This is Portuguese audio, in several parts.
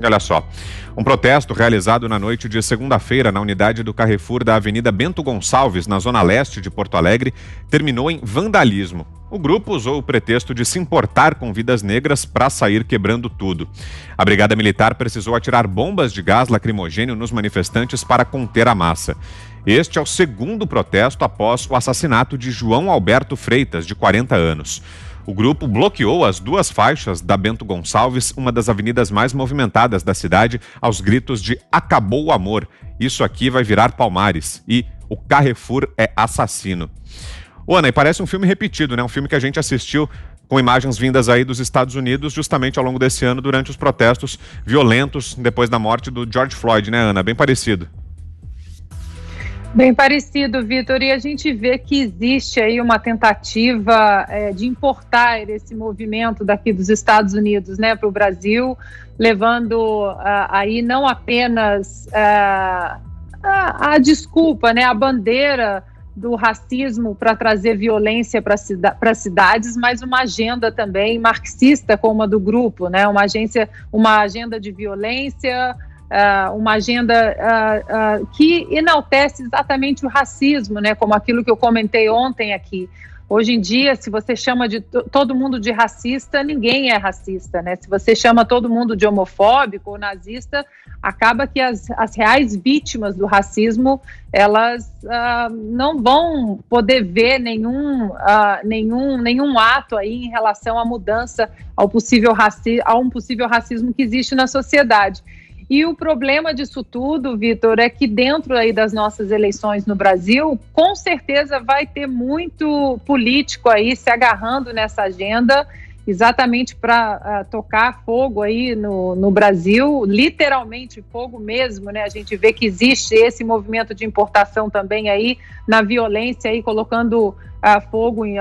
Olha só, um protesto realizado na noite de segunda-feira na unidade do Carrefour da Avenida Bento Gonçalves, na zona leste de Porto Alegre, terminou em vandalismo. O grupo usou o pretexto de se importar com vidas negras para sair quebrando tudo. A Brigada Militar precisou atirar bombas de gás lacrimogênio nos manifestantes para conter a massa. Este é o segundo protesto após o assassinato de João Alberto Freitas, de 40 anos. O grupo bloqueou as duas faixas da Bento Gonçalves, uma das avenidas mais movimentadas da cidade, aos gritos de "Acabou o amor, isso aqui vai virar Palmares" e "O Carrefour é assassino". Ô, Ana, e parece um filme repetido, né? Um filme que a gente assistiu com imagens vindas aí dos Estados Unidos justamente ao longo desse ano durante os protestos violentos depois da morte do George Floyd, né, Ana? Bem parecido. Bem parecido, Vitor, e a gente vê que existe aí uma tentativa de importar esse movimento daqui dos Estados Unidos, né, para o Brasil, levando aí não apenas a desculpa, né, a bandeira do racismo para trazer violência para as cidades, mas uma agenda também marxista como a do grupo, né, uma agenda de violência, uma agenda que enaltece exatamente o racismo, né, como aquilo que eu comentei ontem aqui. Hoje em dia, se você chama todo mundo de racista, ninguém é racista, né? Se você chama todo mundo de homofóbico ou nazista, acaba que as reais vítimas do racismo, elas não vão poder ver nenhum ato aí em relação à mudança, a um possível racismo que existe na sociedade. E o problema disso tudo, Vitor, é que dentro aí das nossas eleições no Brasil, com certeza vai ter muito político aí se agarrando nessa agenda, exatamente para tocar fogo aí no Brasil, literalmente fogo mesmo, né? A gente vê que existe esse movimento de importação também aí na violência, aí colocando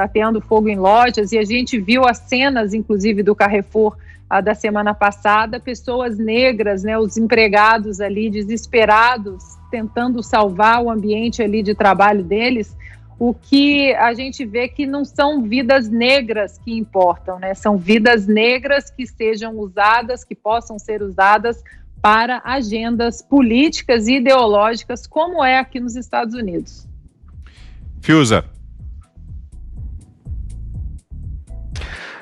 ateando fogo em lojas, e a gente viu as cenas, inclusive, do Carrefour da semana passada, pessoas negras, né, os empregados ali desesperados, tentando salvar o ambiente ali de trabalho deles. O que a gente vê que não são vidas negras que importam, né? São vidas negras que sejam usadas, que possam ser usadas para agendas políticas e ideológicas, como é aqui nos Estados Unidos. Fiuza.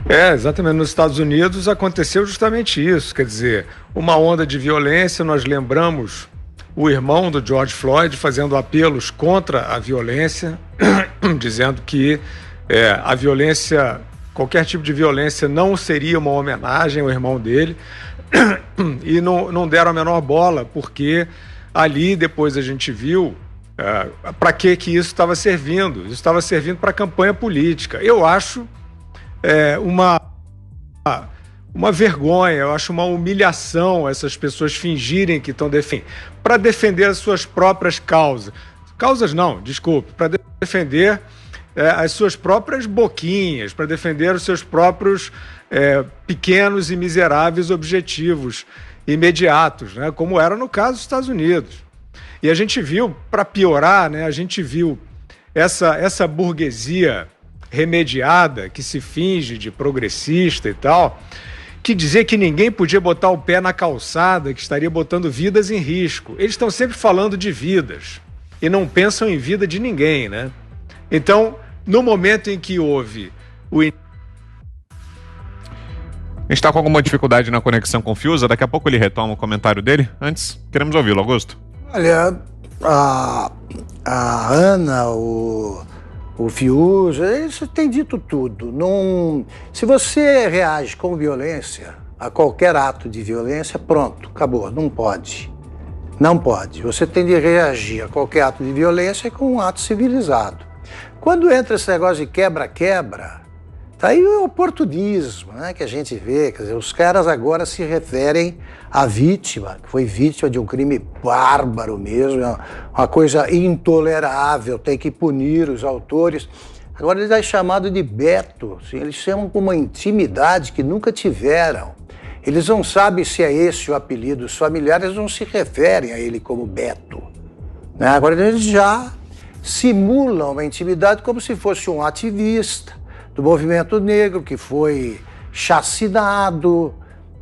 Exatamente. Nos Estados Unidos aconteceu justamente isso. Quer dizer, uma onda de violência. Nós lembramos o irmão do George Floyd fazendo apelos contra a violência, dizendo que a violência, qualquer tipo de violência não seria uma homenagem ao irmão dele, e não deram a menor bola, porque ali depois a gente viu para que isso estava servindo. Isso estava servindo para campanha política. Eu acho uma vergonha, eu acho uma humilhação essas pessoas fingirem que estão para defender as suas próprias causas. Causas não, desculpe, para defender as suas próprias boquinhas, para defender os seus próprios pequenos e miseráveis objetivos imediatos, né, como era no caso dos Estados Unidos. E a gente viu, para piorar, né, a gente viu essa burguesia remediada, que se finge de progressista e tal, que dizia que ninguém podia botar o pé na calçada, que estaria botando vidas em risco. Eles estão sempre falando de vidas e não pensam em vida de ninguém, né? Então, no momento em que houve o... A gente está com alguma dificuldade na conexão com o Fiuza, daqui a pouco ele retoma o comentário dele. Antes, queremos ouvi-lo, Augusto. Olha, a Ana, o Fiuza, isso tem dito tudo. Se você reage com violência a qualquer ato de violência, pronto, acabou, não pode. Não pode. Você tem de reagir a qualquer ato de violência com um ato civilizado. Quando entra esse negócio de quebra-quebra, tá aí o oportunismo, né, que a gente vê. Quer dizer, os caras agora se referem à vítima, que foi vítima de um crime bárbaro mesmo, uma coisa intolerável, tem que punir os autores. Agora ele é chamado de Beto, assim, eles chamam com uma intimidade que nunca tiveram. Eles não sabem se é esse o apelido, os familiares não se referem a ele como Beto, né? Agora eles já simulam uma intimidade como se fosse um ativista do movimento negro que foi chacinado,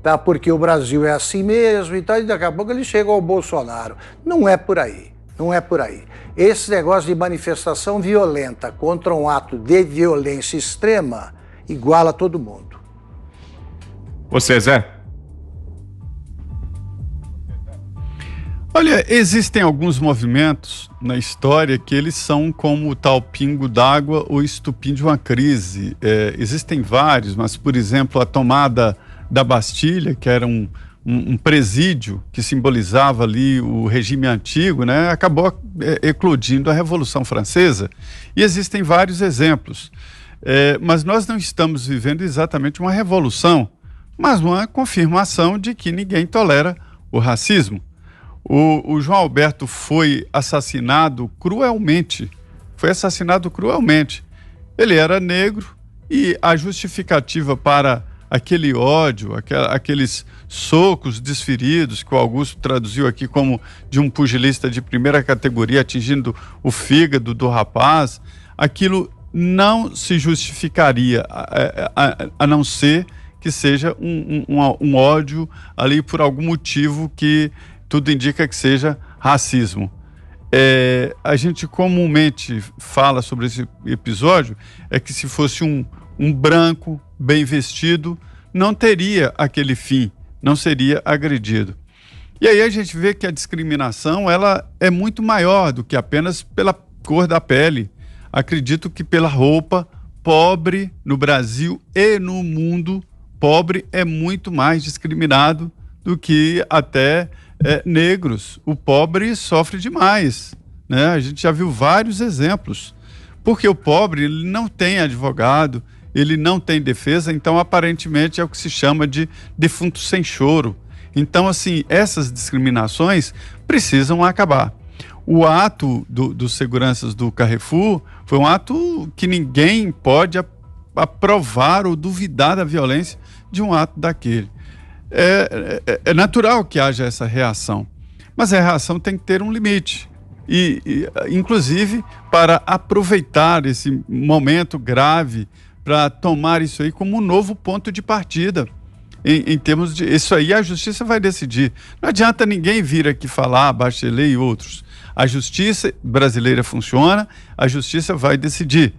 tá? Porque o Brasil é assim mesmo e tal, e daqui a pouco ele chega ao Bolsonaro. Não é por aí, não é por aí. Esse negócio de manifestação violenta contra um ato de violência extrema iguala todo mundo. Você, Zé? Olha, existem alguns movimentos na história que eles são como o tal pingo d'água ou estupim de uma crise. Existem vários, mas, por exemplo, a tomada da Bastilha, que era um presídio que simbolizava ali o regime antigo, né, acabou eclodindo a Revolução Francesa. E existem vários exemplos. Mas nós não estamos vivendo exatamente uma revolução, mas uma confirmação de que ninguém tolera o racismo. O João Alberto foi assassinado cruelmente. Ele era negro e a justificativa para aquele ódio, aqueles socos desferidos que o Augusto traduziu aqui como de um pugilista de primeira categoria atingindo o fígado do rapaz, aquilo não se justificaria a não ser que seja um ódio ali por algum motivo que tudo indica que seja racismo. A gente comumente fala sobre esse episódio, que se fosse um branco bem vestido, não teria aquele fim, não seria agredido. E aí a gente vê que a discriminação ela é muito maior do que apenas pela cor da pele. Acredito que pela roupa, pobre no Brasil e no mundo, pobre é muito mais discriminado do que até negros. O pobre sofre demais, né? A gente já viu vários exemplos, porque o pobre ele não tem advogado, ele não tem defesa, então aparentemente é o que se chama de defunto sem choro. Então, assim, essas discriminações precisam acabar. O ato dos seguranças do Carrefour foi um ato que ninguém pode aprovar ou duvidar da violência de um ato daquele. É natural que haja essa reação, mas a reação tem que ter um limite. Inclusive, para aproveitar esse momento grave, para tomar isso aí como um novo ponto de partida. Em termos de... Isso aí a justiça vai decidir. Não adianta ninguém vir aqui falar, Bachelet e outros. A justiça brasileira funciona, a justiça vai decidir.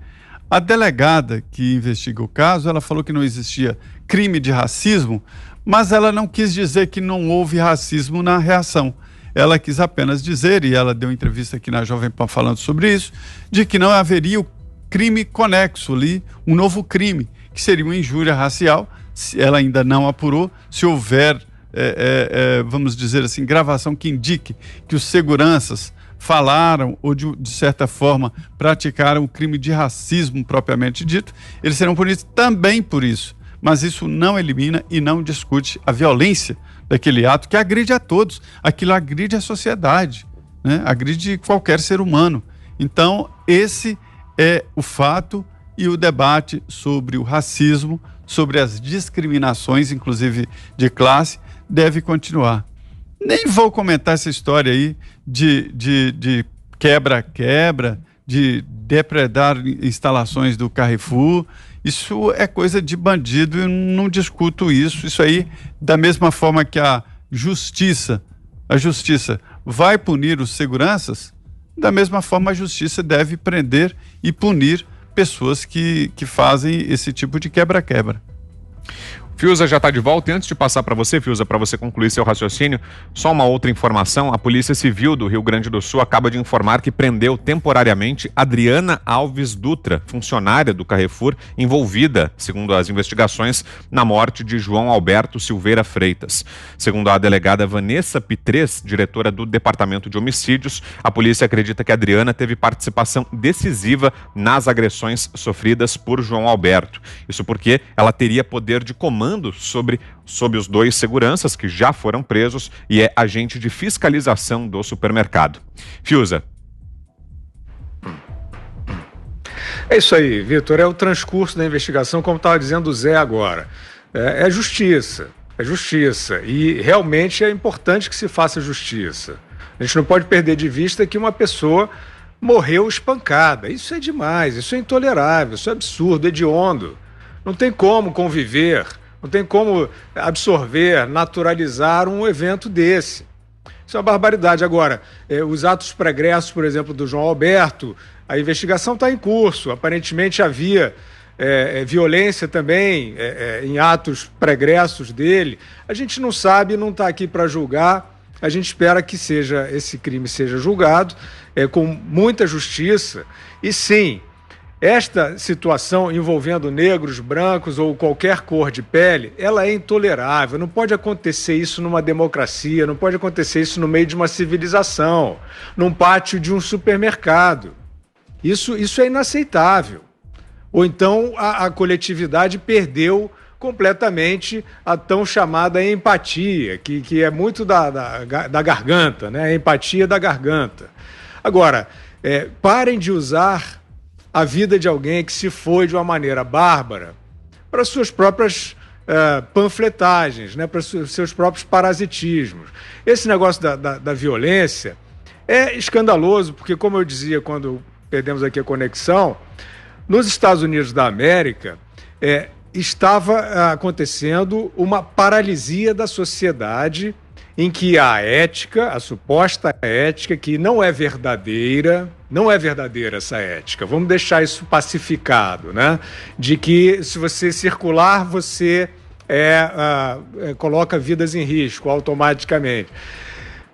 A delegada que investiga o caso, ela falou que não existia crime de racismo, mas ela não quis dizer que não houve racismo na reação. Ela quis apenas dizer, e ela deu entrevista aqui na Jovem Pan falando sobre isso, de que não haveria o crime conexo ali, um novo crime, que seria uma injúria racial. Ela ainda não apurou. Se houver, vamos dizer assim, gravação que indique que os seguranças falaram ou de certa forma praticaram o crime de racismo propriamente dito, eles serão punidos também por isso. Mas isso não elimina e não discute a violência daquele ato que agride a todos. Aquilo agride a sociedade, né? Agride qualquer ser humano. Então, esse é o fato e o debate sobre o racismo, sobre as discriminações, inclusive de classe, deve continuar. Nem vou comentar essa história aí de quebra-quebra, de depredar instalações do Carrefour. Isso é coisa de bandido, eu não discuto isso. Isso aí, da mesma forma que a justiça vai punir os seguranças, da mesma forma a justiça deve prender e punir pessoas que fazem esse tipo de quebra-quebra. Fiuza já está de volta. E antes de passar para você, Fiuza, para você concluir seu raciocínio, só uma outra informação. A Polícia Civil do Rio Grande do Sul acaba de informar que prendeu temporariamente Adriana Alves Dutra, funcionária do Carrefour, envolvida, segundo as investigações, na morte de João Alberto Silveira Freitas. Segundo a delegada Vanessa Pitres, diretora do Departamento de Homicídios, a polícia acredita que a Adriana teve participação decisiva nas agressões sofridas por João Alberto. Isso porque ela teria poder de comando sobre os dois seguranças que já foram presos e é agente de fiscalização do supermercado. Fiuza. É isso aí, Vitor. É o transcurso da investigação, como estava dizendo o Zé agora. É justiça. É justiça. E realmente é importante que se faça justiça. A gente não pode perder de vista que uma pessoa morreu espancada. Isso é demais, isso é intolerável, isso é absurdo, hediondo. Não tem como conviver. Não tem como absorver, naturalizar um evento desse. Isso é uma barbaridade. Agora, os atos pregressos, por exemplo, do João Alberto, a investigação está em curso. Aparentemente havia violência também em atos pregressos dele. A gente não sabe, não está aqui para julgar. A gente espera que esse crime seja julgado com muita justiça. E sim, esta situação envolvendo negros, brancos ou qualquer cor de pele, ela é intolerável. Não pode acontecer isso numa democracia, não pode acontecer isso no meio de uma civilização, num pátio de um supermercado. Isso é inaceitável. Ou então a coletividade perdeu completamente a tão chamada empatia, que é muito da garganta, né? A empatia da garganta. Agora, parem de usar a vida de alguém que se foi de uma maneira bárbara para suas próprias panfletagens, né? Para seus próprios parasitismos. Esse negócio da violência é escandaloso, porque, como eu dizia quando perdemos aqui a conexão, nos Estados Unidos da América estava acontecendo uma paralisia da sociedade em que a ética, a suposta ética, que não é verdadeira essa ética, vamos deixar isso pacificado, né? De que se você circular, você coloca vidas em risco automaticamente.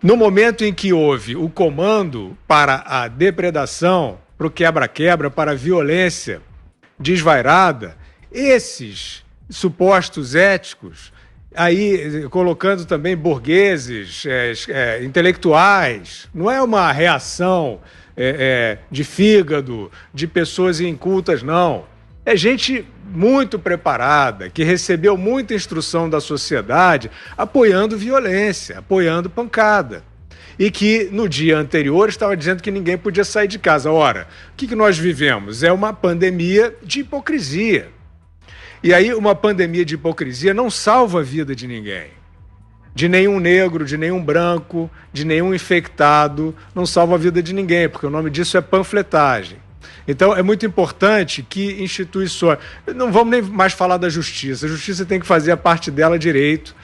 No momento em que houve o comando para a depredação, para o quebra-quebra, para a violência desvairada, esses supostos éticos, aí colocando também burgueses, intelectuais, não é uma reação de fígado, de pessoas incultas, não. É gente muito preparada, que recebeu muita instrução da sociedade, apoiando violência, apoiando pancada. E que no dia anterior estava dizendo que ninguém podia sair de casa. Ora, o que nós vivemos? É uma pandemia de hipocrisia. E aí uma pandemia de hipocrisia não salva a vida de ninguém. De nenhum negro, de nenhum branco, de nenhum infectado, não salva a vida de ninguém, porque o nome disso é panfletagem. Então é muito importante que instituições... Não vamos nem mais falar da justiça. A justiça tem que fazer a parte dela direito.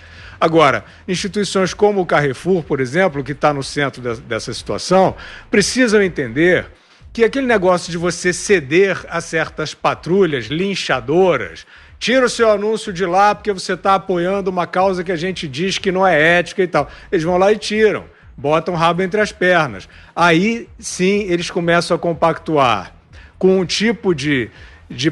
Agora, instituições como o Carrefour, por exemplo, que está no centro dessa situação, precisam entender que aquele negócio de você ceder a certas patrulhas linchadoras, tira o seu anúncio de lá porque você está apoiando uma causa que a gente diz que não é ética e tal. Eles vão lá e tiram, botam o rabo entre as pernas. Aí, sim, eles começam a compactuar com um tipo de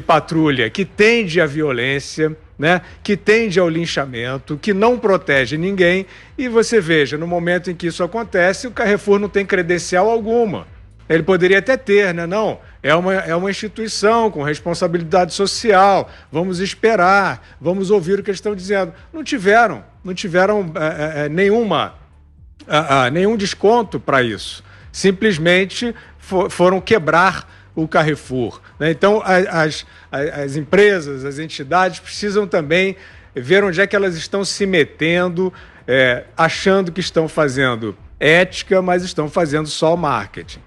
patrulha que tende à violência, né, que tende ao linchamento, que não protege ninguém. E você veja, no momento em que isso acontece, o Carrefour não tem credencial alguma. Ele poderia até ter, né? Não, é uma instituição com responsabilidade social, vamos esperar, vamos ouvir o que eles estão dizendo. Não tiveram nenhum desconto para isso. Simplesmente foram quebrar o Carrefour, né? Então, as empresas, as entidades precisam também ver onde é que elas estão se metendo, achando que estão fazendo ética, mas estão fazendo só o marketing.